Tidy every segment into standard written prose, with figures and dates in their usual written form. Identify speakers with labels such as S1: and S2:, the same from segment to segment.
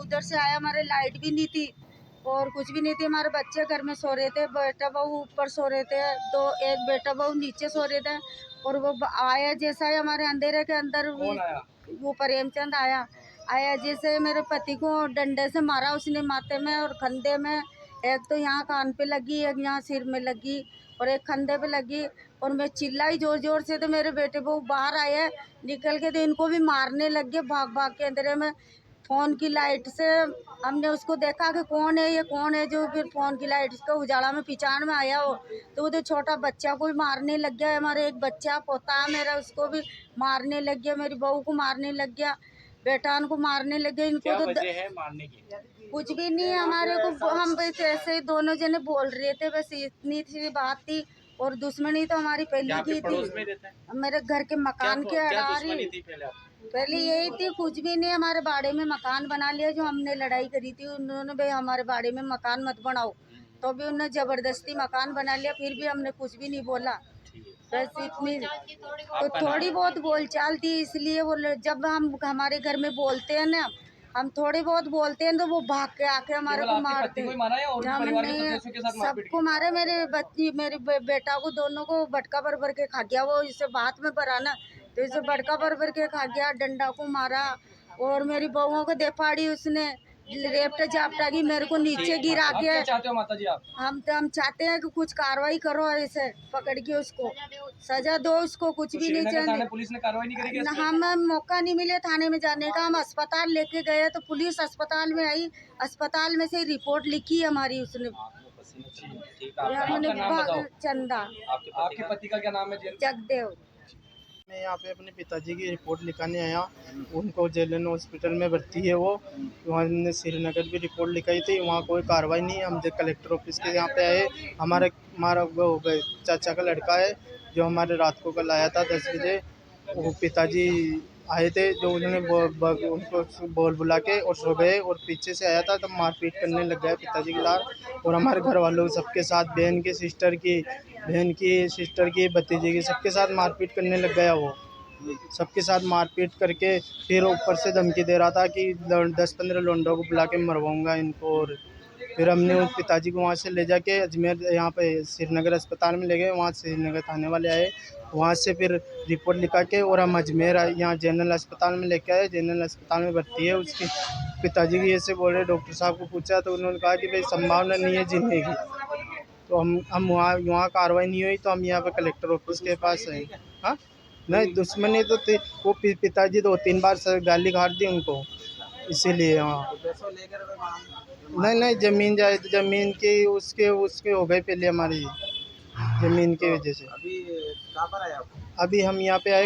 S1: उधर से आया, हमारे लाइट भी नहीं थी और कुछ भी नहीं थी। हमारे बच्चे घर में सो रहे थे, बेटा बहू ऊपर सो रहे थे, एक बेटा बहू नीचे सो रहे थे। और वो आया जैसा ही हमारे अंधेरे के अंदर वो प्रेमचंद आया जैसे मेरे पति को डंडे से मारा उसने, माथे में और कंधे में। एक तो यहाँ कान पे लगी, एक यहाँ सिर में लगी और एक कंधे पे लगी। और मैं चिल्लाई जोर जोर से, तो मेरे बेटे बहू बाहर आए निकल के, तो इनको भी मारने लग गए भाग भाग के। अंधेरे में फ़ोन की लाइट से हमने उसको देखा कि कौन है, ये कौन है, जो फिर फ़ोन की लाइट का उजाला में पहचान में आया हो। तो वो तो छोटा बच्चा को भी मारने लग गया। हमारे एक बच्चा पोता है मेरा, उसको भी मारने लग गया, मेरी बहू को मारने लग गया, बेटान को मारने लग गया। इनको तो
S2: वजह है मारने की?
S1: कुछ भी नहीं है हमारे को, हम बस ऐसे ही दोनों जने बोल रहे थे, बस इतनी सी बात थी। और दुश्मनी तो हमारी पहले की थी, मेरे घर के मकान के अडारी। पहले यही थी, कुछ भी नहीं, हमारे बाड़े में मकान बना लिया। जो हमने लड़ाई करी थी उन्होंने, भाई हमारे बाड़े में मकान मत बनाओ, तो भी उन्होंने जबरदस्ती मकान बना लिया। फिर भी हमने कुछ भी नहीं बोला, बस इतनी तो थोड़ी बहुत बोलचाल थी। इसलिए वो जब हम हमारे घर में बोलते हैं ना, हम थोड़े बहुत बोलते हैं तो वो भाग के आके हमारे को मारते हैं। सबको मारे, मेरे बच्ची मेरे बेटा को दोनों को भटका भर भर के खा गया। वो इसे बात में भरा ना, तो इसे भटका भर भर के खा गया, डंडा को मारा। और मेरी बहुओं को दे फाड़ी उसने, रेपटा झापटा की, मेरे को नीचे गिरा के।
S2: क्या चाहते हो माता जी आप?
S1: हम चाहते हैं कि कुछ कार्रवाई करो, ऐसे पकड़ के उसको सजा दो, उसको कुछ भी नहीं चाहिए।
S2: पुलिस ने कार्रवाई नहीं करी?
S1: हम मौका नहीं मिले थाने में जाने का, हम अस्पताल लेके गए तो पुलिस अस्पताल में आई, अस्पताल में से रिपोर्ट लिखी हमारी उसने। चंदा।
S2: आपके पति का क्या नाम है?
S1: जगदेव।
S3: मैं यहाँ पे अपने पिताजी की रिपोर्ट लिखाने आया। उनको जेलन हॉस्पिटल में भर्ती है वो। वहाँ ने श्रीनगर भी रिपोर्ट लिखाई थी, वहाँ कोई कार्रवाई नहीं है। हम कलेक्टर ऑफिस के यहाँ पे आए। हमारा वो चाचा का लड़का है जो हमारे रात को कल आया था 10 बजे। वो पिताजी आए थे, जो उन्होंने उनको बोल बुला के और सो गए, और पीछे से आया था तो मारपीट करने लग गया पिताजी के साथ। और हमारे घर वालों सबके साथ, बहन की सिस्टर की भतीजे की, सबके साथ मारपीट करने लग गया। वो सबके साथ मारपीट करके फिर ऊपर से धमकी दे रहा था कि 10-15 लोंडों को बुला के मरवाऊंगा इनको। और फिर हमने उस पिताजी को वहाँ से ले जाके अजमेर यहाँ पे श्रीनगर अस्पताल में ले गए। वहाँ श्रीनगर थाने वाले आए, वहाँ से फिर रिपोर्ट लिखा के और हम अजमेर यहाँ जनरल अस्पताल में लेके आए। जनरल अस्पताल में भर्ती है उसकी पिताजी की। ऐसे बोल रहे, डॉक्टर साहब को पूछा तो उन्होंने कहा कि भाई संभावना नहीं है जीने की। तो हम वहाँ कार्रवाई नहीं हुई तो हम यहाँ पे कलेक्टर ऑफिस के पास आए। हाँ, नहीं दुश्मनी तो थी, वो पिताजी 2-3 बार गाली खाट दी उनको, इसीलिए। हाँ, नहीं ज़मीन की उसके हो गए पहले हमारी ज़मीन की वजह से।
S2: अभी कहाँ पर आए आप?
S3: अभी हम यहाँ पे आए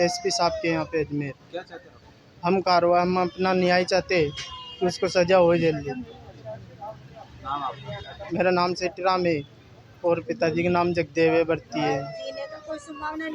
S3: एसपी साहब के यहाँ पे अजमेर।
S2: क्या चाहते हो?
S3: हम अपना न्याय चाहते कि उसको सज़ा हो जल्दी।
S2: नाम आपका?
S3: मेरा नाम सेठराम है और पिताजी का नाम जगदेव है, भर्ती है।